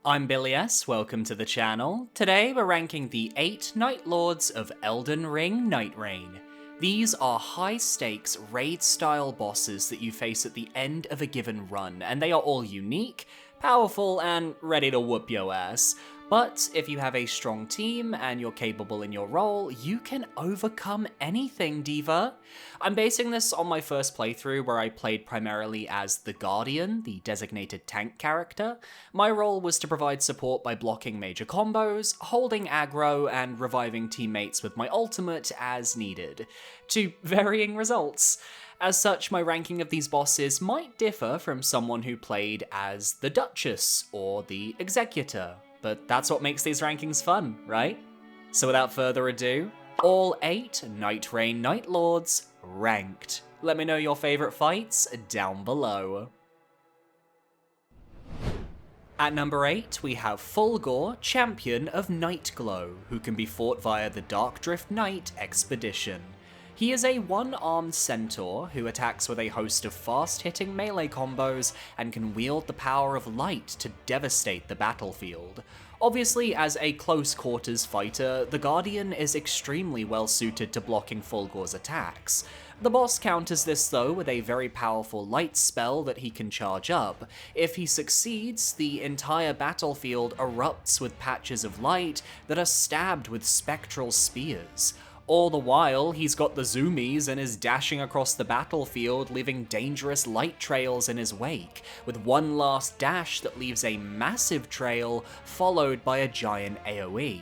I'm Billy S, welcome to the channel. Today we're ranking the 8 Nightlords of Elden Ring Nightreign. These are high-stakes, raid-style bosses that you face at the end of a given run, and they are all unique, powerful, and ready to whoop your ass. But if you have a strong team and you're capable in your role, you can overcome anything, diva. I'm basing this on my first playthrough where I played primarily as the Guardian, the designated tank character. My role was to provide support by blocking major combos, holding aggro, and reviving teammates with my ultimate as needed, to varying results. As such, my ranking of these bosses might differ from someone who played as the Duchess or the Executor. But that's what makes these rankings fun, right? So without further ado, all 8 Nightreign Nightlords ranked. Let me know your favourite fights down below. At number 8, we have Fulgor, Champion of Nightglow, who can be fought via the Darkdrift Knight Expedition. He is a one-armed centaur who attacks with a host of fast-hitting melee combos and can wield the power of light to devastate the battlefield. Obviously, as a close-quarters fighter, the Guardian is extremely well-suited to blocking Fulgor's attacks. The boss counters this though with a very powerful light spell that he can charge up. If he succeeds, the entire battlefield erupts with patches of light that are stabbed with spectral spears. All the while, he's got the zoomies and is dashing across the battlefield, leaving dangerous light trails in his wake, with one last dash that leaves a massive trail, followed by a giant AoE.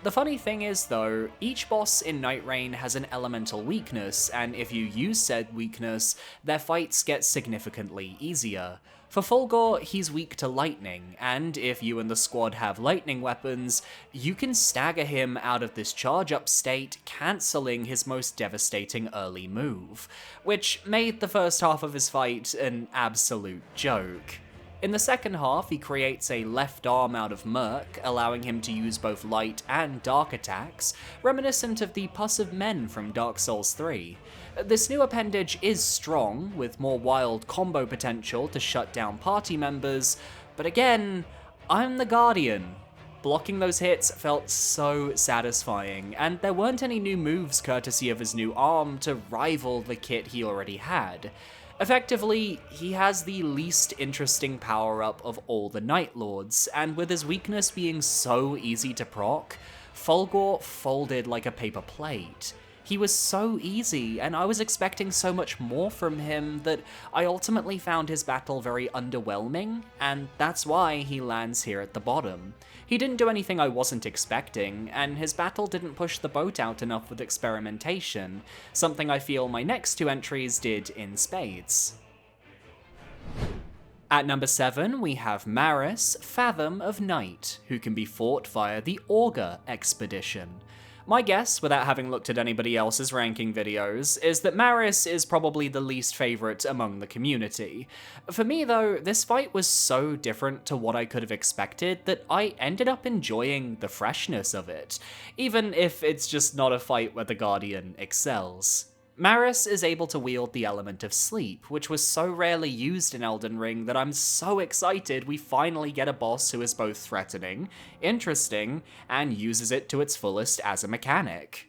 The funny thing is though, each boss in Nightreign has an elemental weakness, and if you use said weakness, their fights get significantly easier. For Fulgor, he's weak to lightning, and if you and the squad have lightning weapons, you can stagger him out of this charge-up state, cancelling his most devastating early move, which made the first half of his fight an absolute joke. In the second half, he creates a left arm out of murk, allowing him to use both light and dark attacks, reminiscent of the Pus of Men from Dark Souls 3. This new appendage is strong, with more wild combo potential to shut down party members, but again, I'm the Guardian. Blocking those hits felt so satisfying, and there weren't any new moves courtesy of his new arm to rival the kit he already had. Effectively, he has the least interesting power-up of all the Nightlords, and with his weakness being so easy to proc, Fulgor folded like a paper plate. He was so easy, and I was expecting so much more from him that I ultimately found his battle very underwhelming, and that's why he lands here at the bottom. He didn't do anything I wasn't expecting, and his battle didn't push the boat out enough with experimentation, something I feel my next 2 entries did in spades. At number 7, we have Maris, Fathom of Night, who can be fought via the Augur Expedition. My guess, without having looked at anybody else's ranking videos, is that Maris is probably the least favourite among the community. For me though, this fight was so different to what I could have expected that I ended up enjoying the freshness of it, even if it's just not a fight where the Guardian excels. Maris is able to wield the element of sleep, which was so rarely used in Elden Ring that I'm so excited we finally get a boss who is both threatening, interesting, and uses it to its fullest as a mechanic.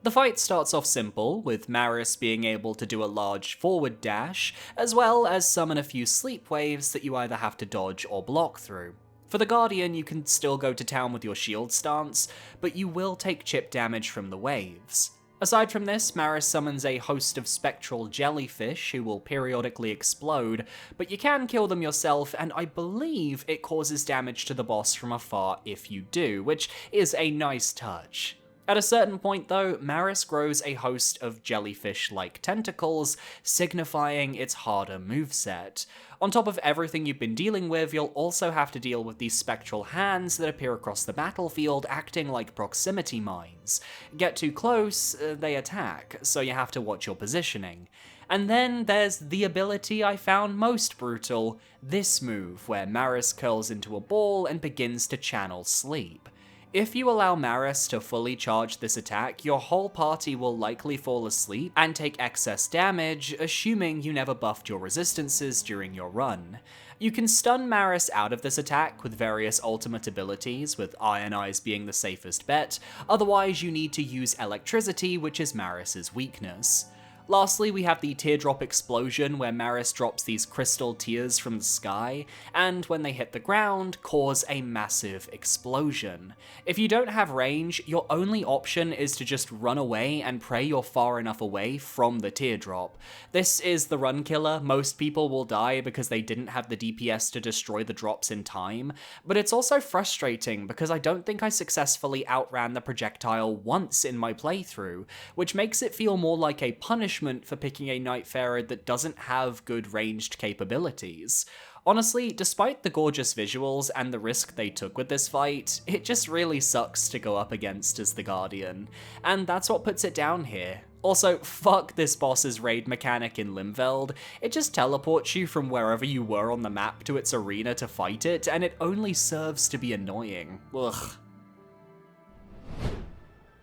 The fight starts off simple, with Maris being able to do a large forward dash, as well as summon a few sleep waves that you either have to dodge or block through. For the Guardian, you can still go to town with your shield stance, but you will take chip damage from the waves. Aside from this, Maris summons a host of spectral jellyfish who will periodically explode, but you can kill them yourself, and I believe it causes damage to the boss from afar if you do, which is a nice touch. At a certain point though, Maris grows a host of jellyfish-like tentacles, signifying its harder moveset. On top of everything you've been dealing with, you'll also have to deal with these spectral hands that appear across the battlefield, acting like proximity mines. Get too close, they attack, so you have to watch your positioning. And then there's the ability I found most brutal, this move, where Maris curls into a ball and begins to channel sleep. If you allow Maris to fully charge this attack, your whole party will likely fall asleep and take excess damage, assuming you never buffed your resistances during your run. You can stun Maris out of this attack with various ultimate abilities, with Iron Eyes being the safest bet, otherwise you need to use Electricity, which is Maris's weakness. Lastly, we have the Teardrop Explosion, where Maris drops these crystal tears from the sky, and when they hit the ground, cause a massive explosion. If you don't have range, your only option is to just run away and pray you're far enough away from the teardrop. This is the run killer. Most people will die because they didn't have the DPS to destroy the drops in time, but it's also frustrating because I don't think I successfully outran the projectile once in my playthrough, which makes it feel more like a punishment for picking a Nightfarer that doesn't have good ranged capabilities. Honestly, despite the gorgeous visuals and the risk they took with this fight, it just really sucks to go up against as the Guardian, and that's what puts it down here. Also, fuck this boss's raid mechanic in Limveld. It just teleports you from wherever you were on the map to its arena to fight it, and it only serves to be annoying. Ugh.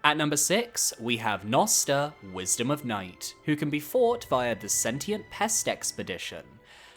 At number 6, we have Noster, Wisdom of Night, who can be fought via the Sentient Pest Expedition.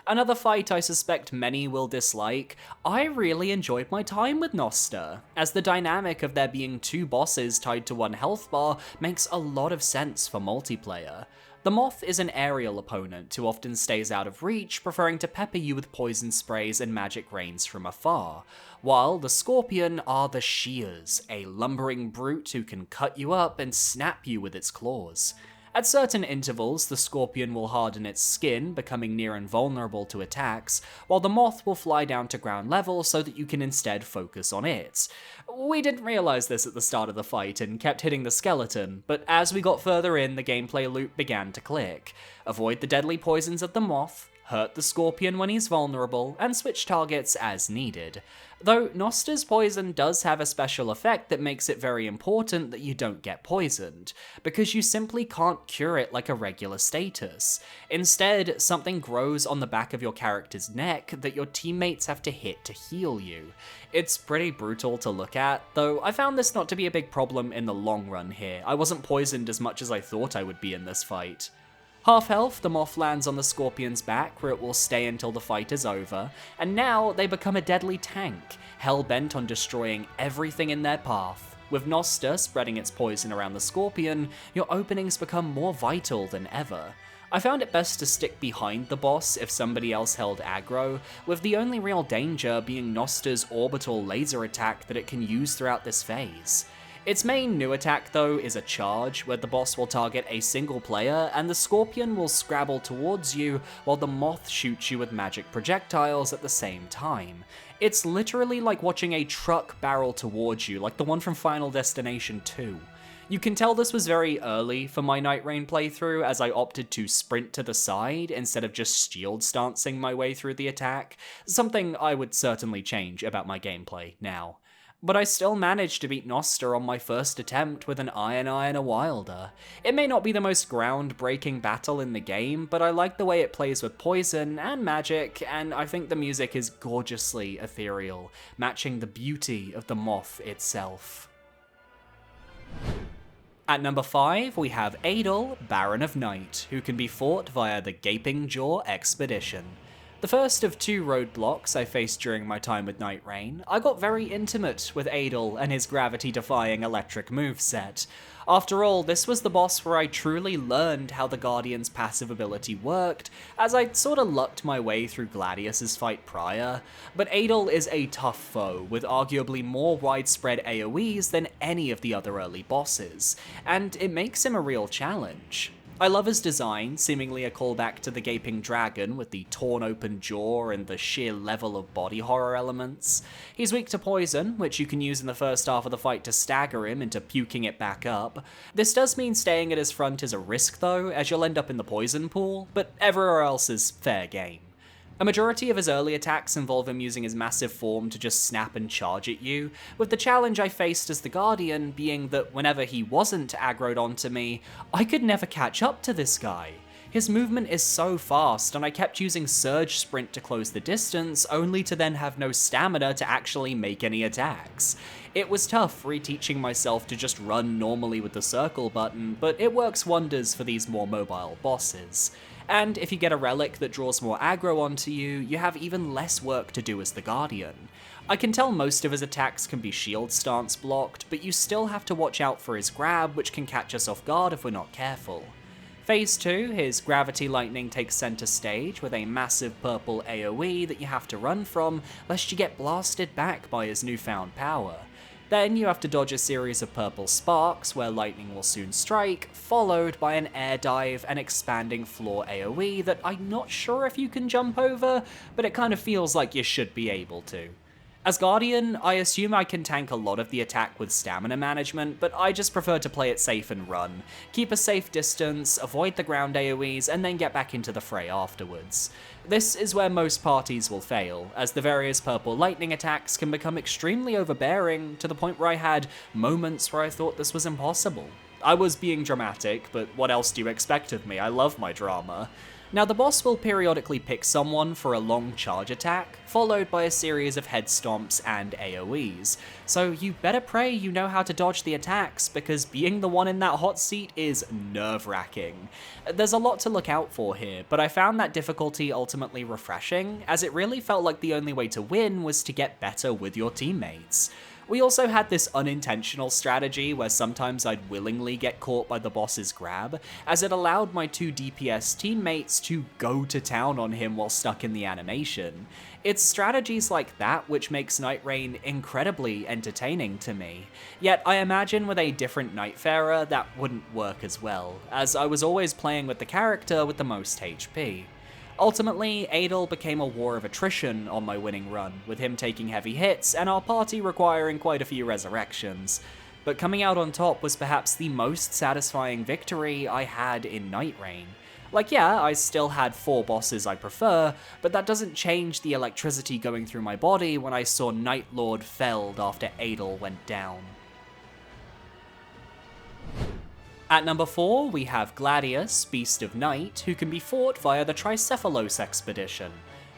Another fight I suspect many will dislike. I really enjoyed my time with Noster, as the dynamic of there being two bosses tied to one health bar makes a lot of sense for multiplayer. The Moth is an aerial opponent who often stays out of reach, preferring to pepper you with poison sprays and magic rains from afar, while the Scorpion are the Shears, a lumbering brute who can cut you up and snap you with its claws. At certain intervals, the Scorpion will harden its skin, becoming near invulnerable to attacks, while the Moth will fly down to ground level so that you can instead focus on it. We didn't realize this at the start of the fight and kept hitting the skeleton, but as we got further in, the gameplay loop began to click. Avoid the deadly poisons of the Moth, hurt the Scorpion when he's vulnerable, and switch targets as needed. Though Noster's poison does have a special effect that makes it very important that you don't get poisoned, because you simply can't cure it like a regular status. Instead, something grows on the back of your character's neck that your teammates have to hit to heal you. It's pretty brutal to look at, though I found this not to be a big problem in the long run here. I wasn't poisoned as much as I thought I would be in this fight. Half health, the Moth lands on the Scorpion's back, where it will stay until the fight is over, and now they become a deadly tank, hell-bent on destroying everything in their path. With Noster spreading its poison around the Scorpion, your openings become more vital than ever. I found it best to stick behind the boss if somebody else held aggro, with the only real danger being Noster's orbital laser attack that it can use throughout this phase. Its main new attack, though, is a charge, where the boss will target a single player, and the Scorpion will scrabble towards you, while the Moth shoots you with magic projectiles at the same time. It's literally like watching a truck barrel towards you, like the one from Final Destination 2. You can tell this was very early for my Nightreign playthrough, as I opted to sprint to the side instead of just shield stancing my way through the attack, something I would certainly change about my gameplay now. But I still managed to beat Noster on my first attempt with an Iron Eye and a Wilder. It may not be the most groundbreaking battle in the game, but I like the way it plays with poison and magic, and I think the music is gorgeously ethereal, matching the beauty of the Moth itself. At number 5, we have Adel, Baron of Night, who can be fought via the Gaping Jaw Expedition. The first of 2 roadblocks I faced during my time with Nightreign, I got very intimate with Adel and his gravity-defying electric moveset. After all, this was the boss where I truly learned how the Guardian's passive ability worked, as I'd sorta lucked my way through Gladius's fight prior, but Adel is a tough foe, with arguably more widespread AoEs than any of the other early bosses, and it makes him a real challenge. I love his design, seemingly a callback to the Gaping Dragon with the torn open jaw and the sheer level of body horror elements. He's weak to poison, which you can use in the first half of the fight to stagger him into puking it back up. This does mean staying at his front is a risk though, as you'll end up in the poison pool, but everywhere else is fair game. A majority of his early attacks involve him using his massive form to just snap and charge at you, with the challenge I faced as the Guardian being that whenever he wasn't aggroed onto me, I could never catch up to this guy. His movement is so fast, and I kept using Surge Sprint to close the distance, only to then have no stamina to actually make any attacks. It was tough reteaching myself to just run normally with the circle button, but it works wonders for these more mobile bosses. And if you get a relic that draws more aggro onto you, you have even less work to do as the Guardian. I can tell most of his attacks can be shield stance blocked, but you still have to watch out for his grab, which can catch us off guard if we're not careful. Phase 2, his Gravity Lightning takes center stage with a massive purple AoE that you have to run from, lest you get blasted back by his newfound power. Then you have to dodge a series of purple sparks, where lightning will soon strike, followed by an air dive and expanding floor AoE that I'm not sure if you can jump over, but it kind of feels like you should be able to. As Guardian, I assume I can tank a lot of the attack with stamina management, but I just prefer to play it safe and run. Keep a safe distance, avoid the ground AoEs, and then get back into the fray afterwards. This is where most parties will fail, as the various purple lightning attacks can become extremely overbearing, to the point where I had moments where I thought this was impossible. I was being dramatic, but what else do you expect of me? I love my drama. Now, the boss will periodically pick someone for a long charge attack, followed by a series of head stomps and AoEs, so you better pray you know how to dodge the attacks, because being the one in that hot seat is nerve-wracking. There's a lot to look out for here, but I found that difficulty ultimately refreshing, as it really felt like the only way to win was to get better with your teammates. We also had this unintentional strategy where sometimes I'd willingly get caught by the boss's grab, as it allowed my two DPS teammates to go to town on him while stuck in the animation. It's strategies like that which makes Nightreign incredibly entertaining to me. Yet I imagine with a different Nightfarer that wouldn't work as well, as I was always playing with the character with the most HP. Ultimately, Adel became a war of attrition on my winning run, with him taking heavy hits and our party requiring quite a few resurrections. But coming out on top was perhaps the most satisfying victory I had in Nightreign. Like, yeah, I still had 4 bosses I prefer, but that doesn't change the electricity going through my body when I saw Nightlord felled after Adel went down. At number 4, we have Gladius, Beast of Night, who can be fought via the Tricephalos expedition.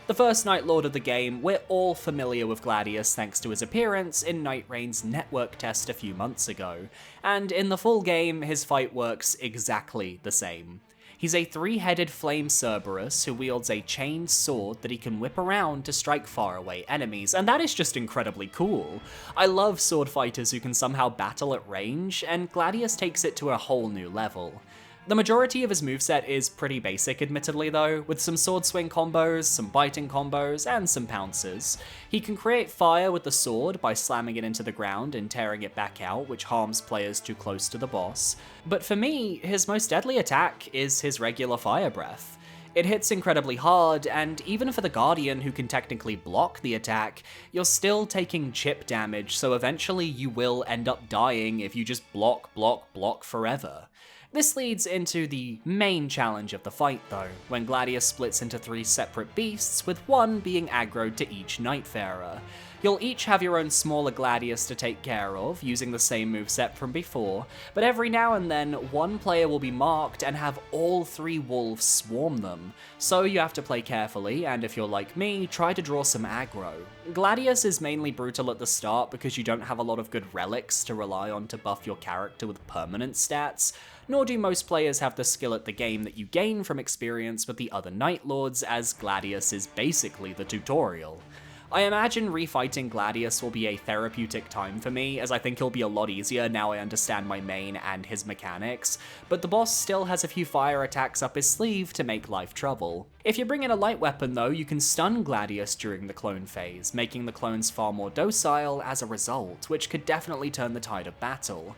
The first Nightlord of the game, we're all familiar with Gladius thanks to his appearance in Nightreign's network test a few months ago, and in the full game, his fight works exactly the same. He's a 3-headed flame Cerberus who wields a chained sword that he can whip around to strike faraway enemies, and that is just incredibly cool. I love sword fighters who can somehow battle at range, and Gladius takes it to a whole new level. The majority of his moveset is pretty basic admittedly though, with some sword swing combos, some biting combos, and some pounces. He can create fire with the sword by slamming it into the ground and tearing it back out, which harms players too close to the boss. But for me, his most deadly attack is his regular fire breath. It hits incredibly hard, and even for the Guardian who can technically block the attack, you're still taking chip damage, so eventually you will end up dying if you just block forever. This leads into the main challenge of the fight though, when Gladius splits into 3 separate beasts, with one being aggroed to each Nightfarer. You'll each have your own smaller Gladius to take care of, using the same moveset from before, but every now and then, one player will be marked and have all 3 wolves swarm them. So you have to play carefully, and if you're like me, try to draw some aggro. Gladius is mainly brutal at the start because you don't have a lot of good relics to rely on to buff your character with permanent stats, nor do most players have the skill at the game that you gain from experience with the other Nightlords, as Gladius is basically the tutorial. I imagine refighting Gladius will be a therapeutic time for me, as I think he'll be a lot easier now I understand my main and his mechanics, but the boss still has a few fire attacks up his sleeve to make life trouble. If you bring in a light weapon though, you can stun Gladius during the clone phase, making the clones far more docile as a result, which could definitely turn the tide of battle.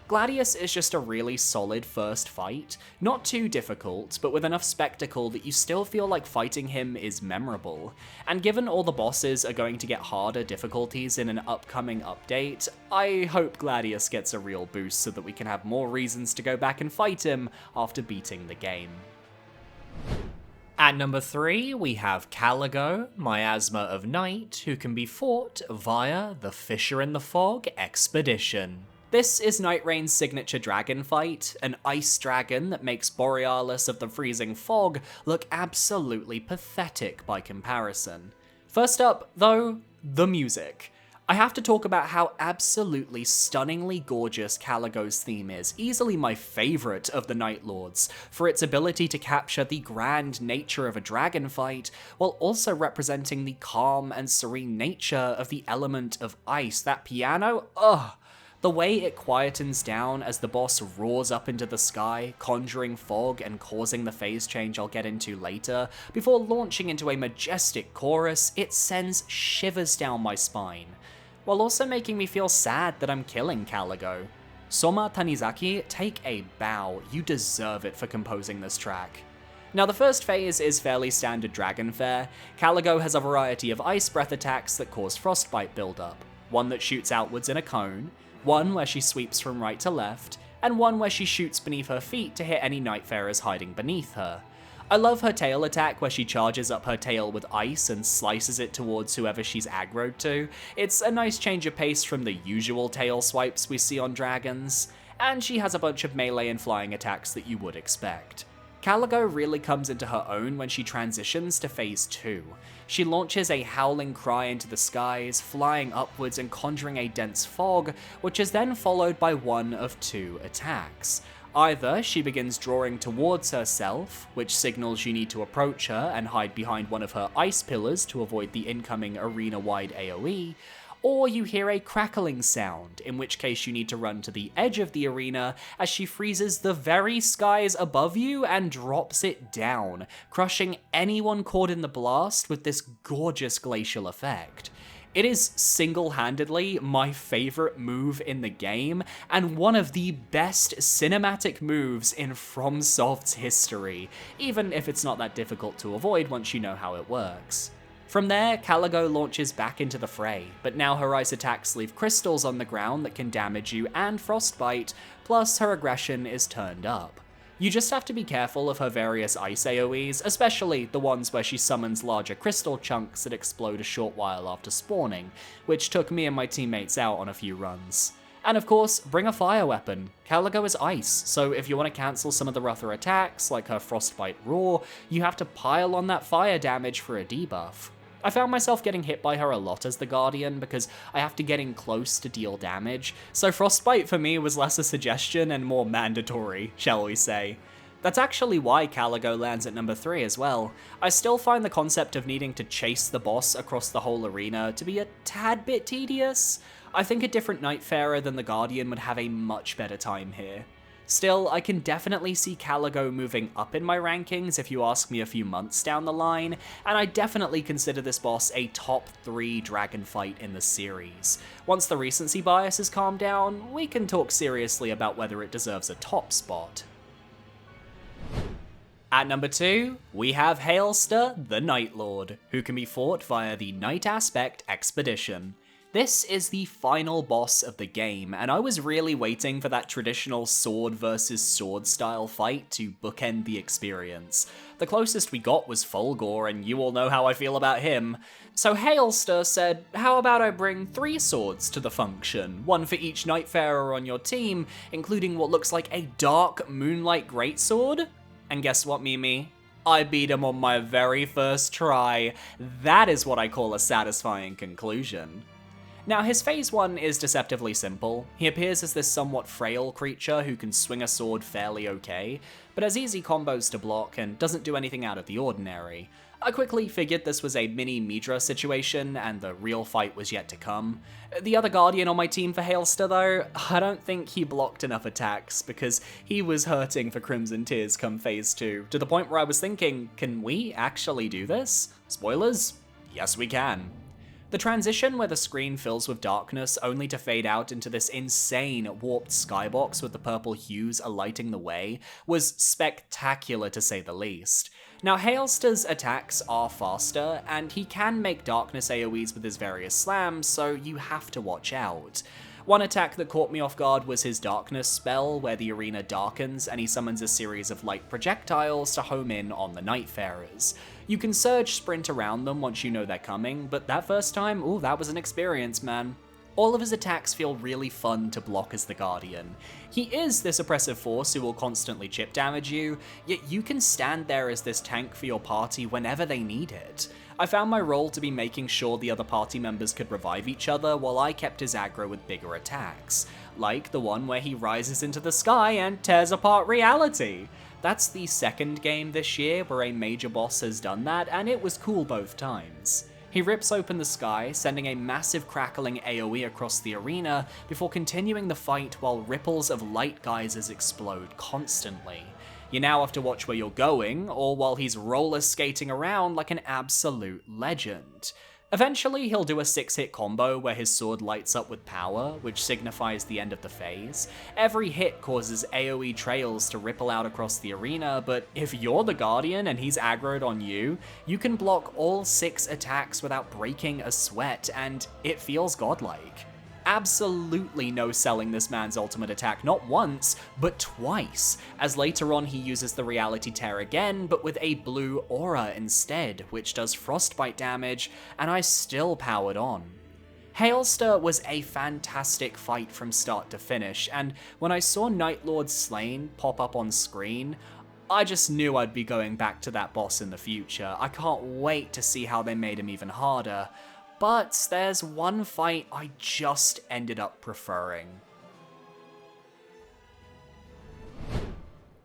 Gladius is just a really solid first fight, not too difficult, but with enough spectacle that you still feel like fighting him is memorable. And given all the bosses are going to get harder difficulties in an upcoming update, I hope Gladius gets a real boost so that we can have more reasons to go back and fight him after beating the game. At number 3, we have Caligo, Miasma of Night, who can be fought via the Fissure in the Fog expedition. This is Nightreign's signature dragon fight, an ice dragon that makes Borealis of the Freezing Fog look absolutely pathetic by comparison. First up, though, the music. I have to talk about how absolutely stunningly gorgeous Caligo's theme is, easily my favourite of the Nightlords, for its ability to capture the grand nature of a dragon fight, while also representing the calm and serene nature of the element of ice. That piano, ugh! The way it quietens down as the boss roars up into the sky, conjuring fog and causing the phase change I'll get into later, before launching into a majestic chorus, it sends shivers down my spine, while also making me feel sad that I'm killing Caligo. Soma Tanizaki, take a bow, you deserve it for composing this track. Now the first phase is fairly standard dragon fare. Caligo has a variety of ice breath attacks that cause frostbite buildup, one that shoots outwards in a cone, one where she sweeps from right to left, and one where she shoots beneath her feet to hit any Nightfarers hiding beneath her. I love her tail attack where she charges up her tail with ice and slices it towards whoever she's aggroed to. It's a nice change of pace from the usual tail swipes we see on dragons, and she has a bunch of melee and flying attacks that you would expect. Caligo really comes into her own when she transitions to phase 2. She launches a howling cry into the skies, flying upwards and conjuring a dense fog, which is then followed by one of two attacks. Either she begins drawing towards herself, which signals you need to approach her and hide behind one of her ice pillars to avoid the incoming arena-wide AoE, or you hear a crackling sound, in which case you need to run to the edge of the arena as she freezes the very skies above you and drops it down, crushing anyone caught in the blast with this gorgeous glacial effect. It is single-handedly my favorite move in the game, and one of the best cinematic moves in FromSoft's history, even if it's not that difficult to avoid once you know how it works. From there, Caligo launches back into the fray, but now her ice attacks leave crystals on the ground that can damage you and frostbite, plus her aggression is turned up. You just have to be careful of her various ice AoEs, especially the ones where she summons larger crystal chunks that explode a short while after spawning, which took me and my teammates out on a few runs. And of course, bring a fire weapon. Caligo is ice, so if you want to cancel some of the rougher attacks, like her frostbite roar, you have to pile on that fire damage for a debuff. I found myself getting hit by her a lot as the Guardian because I have to get in close to deal damage, so Frostbite for me was less a suggestion and more mandatory, shall we say. That's actually why Caligo lands at number 3 as well. I still find the concept of needing to chase the boss across the whole arena to be a tad bit tedious. I think a different Nightfarer than the Guardian would have a much better time here. Still, I can definitely see Caligo moving up in my rankings if you ask me a few months down the line, and I definitely consider this boss a top 3 dragon fight in the series. Once the recency bias has calmed down, we can talk seriously about whether it deserves a top spot. At number 2, we have Hailster, the Nightlord, who can be fought via the Night Aspect Expedition. This is the final boss of the game, and I was really waiting for that traditional sword versus sword style fight to bookend the experience. The closest we got was Fulgor, and you all know how I feel about him. So Hailster said, how about I bring 3 swords to the function, one for each Nightfarer on your team, including what looks like a dark moonlight greatsword? And guess what, Mimi? I beat him on my very first try. That is what I call a satisfying conclusion. Now, his phase 1 is deceptively simple. He appears as this somewhat frail creature who can swing a sword fairly okay, but has easy combos to block and doesn't do anything out of the ordinary. I quickly figured this was a mini Midra situation, and the real fight was yet to come. The other Guardian on my team for Hailster though, I don't think he blocked enough attacks, because he was hurting for Crimson Tears come phase 2, to the point where I was thinking, can we actually do this? Spoilers? Yes we can. The transition where the screen fills with darkness only to fade out into this insane warped skybox with the purple hues alighting the way was spectacular to say the least. Now Hailster's attacks are faster, and he can make darkness AoEs with his various slams, so you have to watch out. One attack that caught me off guard was his darkness spell, where the arena darkens and he summons a series of light projectiles to home in on the Nightfarers. You can surge sprint around them once you know they're coming, but that first time, ooh, that was an experience, man. All of his attacks feel really fun to block as the Guardian. He is this oppressive force who will constantly chip damage you, yet you can stand there as this tank for your party whenever they need it. I found my role to be making sure the other party members could revive each other while I kept his aggro with bigger attacks, like the one where he rises into the sky and tears apart reality. That's the second game this year where a major boss has done that, and it was cool both times. He rips open the sky, sending a massive crackling AoE across the arena before continuing the fight while ripples of light geysers explode constantly. You now have to watch where you're going, or while he's roller skating around like an absolute legend. Eventually, he'll do a 6-hit combo where his sword lights up with power, which signifies the end of the phase. Every hit causes AoE trails to ripple out across the arena, but if you're the Guardian and he's aggroed on you, you can block all 6 attacks without breaking a sweat, and it feels godlike. Absolutely no selling this man's ultimate attack, not once, but twice, as later on he uses the Reality Tear again, but with a blue aura instead, which does frostbite damage, and I still powered on. Hailster was a fantastic fight from start to finish, and when I saw Nightlords slain pop up on screen, I just knew I'd be going back to that boss in the future. I can't wait to see how they made him even harder. But there's one fight I just ended up preferring.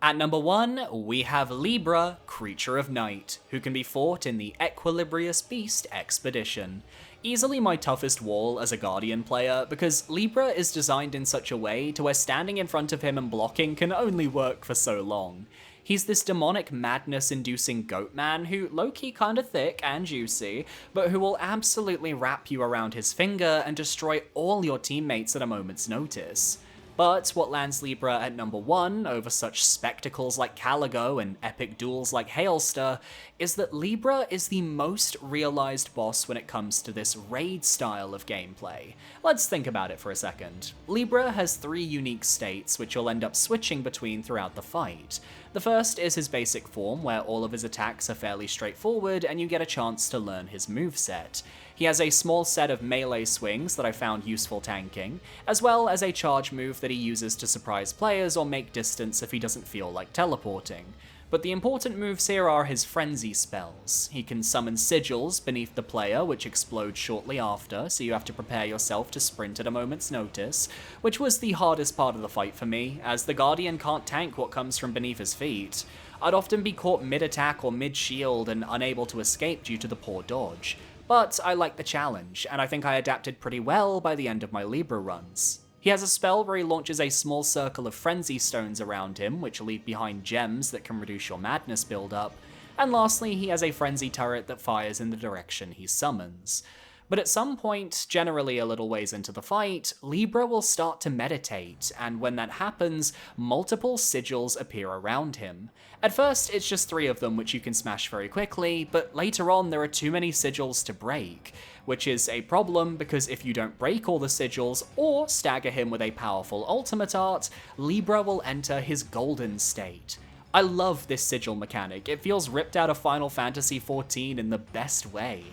At number 1, we have Libra, Creature of Night, who can be fought in the Equilibrious Beast Expedition. Easily my toughest wall as a Guardian player, because Libra is designed in such a way to where standing in front of him and blocking can only work for so long. He's this demonic madness-inducing goat man who low-key kinda thick and juicy, but who will absolutely wrap you around his finger and destroy all your teammates at a moment's notice. But what lands Libra at number 1 over such spectacles like Caligo and epic duels like Hailster is that Libra is the most realized boss when it comes to this raid style of gameplay. Let's think about it for a second. Libra has 3 unique states which you'll end up switching between throughout the fight. The first is his basic form, where all of his attacks are fairly straightforward and you get a chance to learn his moveset. He has a small set of melee swings that I found useful tanking, as well as a charge move that he uses to surprise players or make distance if he doesn't feel like teleporting. But the important moves here are his frenzy spells. He can summon sigils beneath the player, which explode shortly after, so you have to prepare yourself to sprint at a moment's notice, which was the hardest part of the fight for me, as the Guardian can't tank what comes from beneath his feet. I'd often be caught mid-attack or mid-shield and unable to escape due to the poor dodge. But I like the challenge, and I think I adapted pretty well by the end of my Libra runs. He has a spell where he launches a small circle of frenzy stones around him, which leave behind gems that can reduce your madness buildup, and lastly he has a frenzy turret that fires in the direction he summons. But at some point, generally a little ways into the fight, Libra will start to meditate, and when that happens, multiple sigils appear around him. At first, it's just 3 of them which you can smash very quickly, but later on there are too many sigils to break, which is a problem because if you don't break all the sigils, or stagger him with a powerful ultimate art, Libra will enter his golden state. I love this sigil mechanic, it feels ripped out of Final Fantasy XIV in the best way.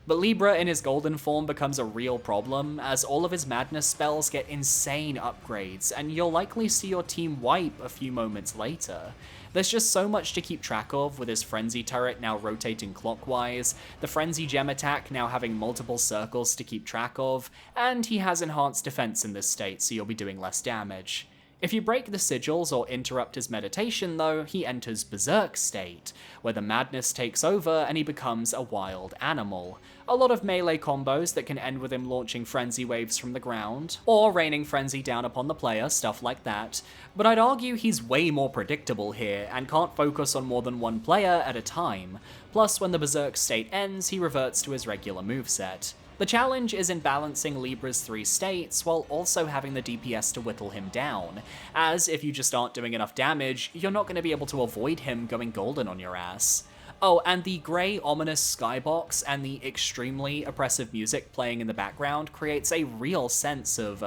But Libra in his golden form becomes a real problem, as all of his madness spells get insane upgrades, and you'll likely see your team wipe a few moments later. There's just so much to keep track of, with his frenzy turret now rotating clockwise, the frenzy gem attack now having multiple circles to keep track of, and he has enhanced defense in this state, so you'll be doing less damage. If you break the sigils or interrupt his meditation though, he enters Berserk state, where the madness takes over and he becomes a wild animal. A lot of melee combos that can end with him launching frenzy waves from the ground, or raining frenzy down upon the player, stuff like that. But I'd argue he's way more predictable here, and can't focus on more than one player at a time. Plus, when the Berserk state ends, he reverts to his regular moveset. The challenge is in balancing Libra's 3 states while also having the DPS to whittle him down, as if you just aren't doing enough damage, you're not going to be able to avoid him going golden on your ass. Oh, and the grey ominous skybox and the extremely oppressive music playing in the background creates a real sense of,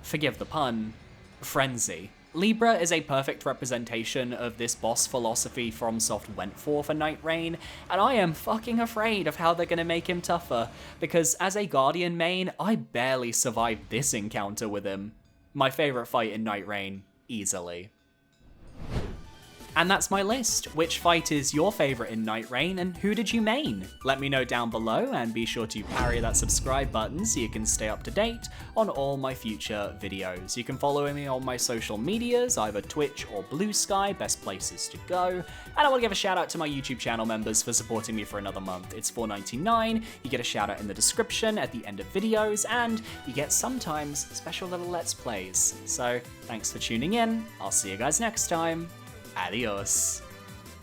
forgive the pun, frenzy. Libra is a perfect representation of this boss philosophy FromSoft went for Nightreign, and I am fucking afraid of how they're gonna make him tougher, because as a Guardian main, I barely survived this encounter with him. My favorite fight in Nightreign, easily. And that's my list. Which fight is your favorite in Nightreign, and who did you main? Let me know down below, and be sure to parry that subscribe button so you can stay up to date on all my future videos. You can follow me on my social medias, either Twitch or Blue Sky, best places to go. And I want to give a shout out to my YouTube channel members for supporting me for another month. It's $4.99, you get a shout out in the description at the end of videos, and you get sometimes special little Let's Plays. So thanks for tuning in, I'll see you guys next time. Adios.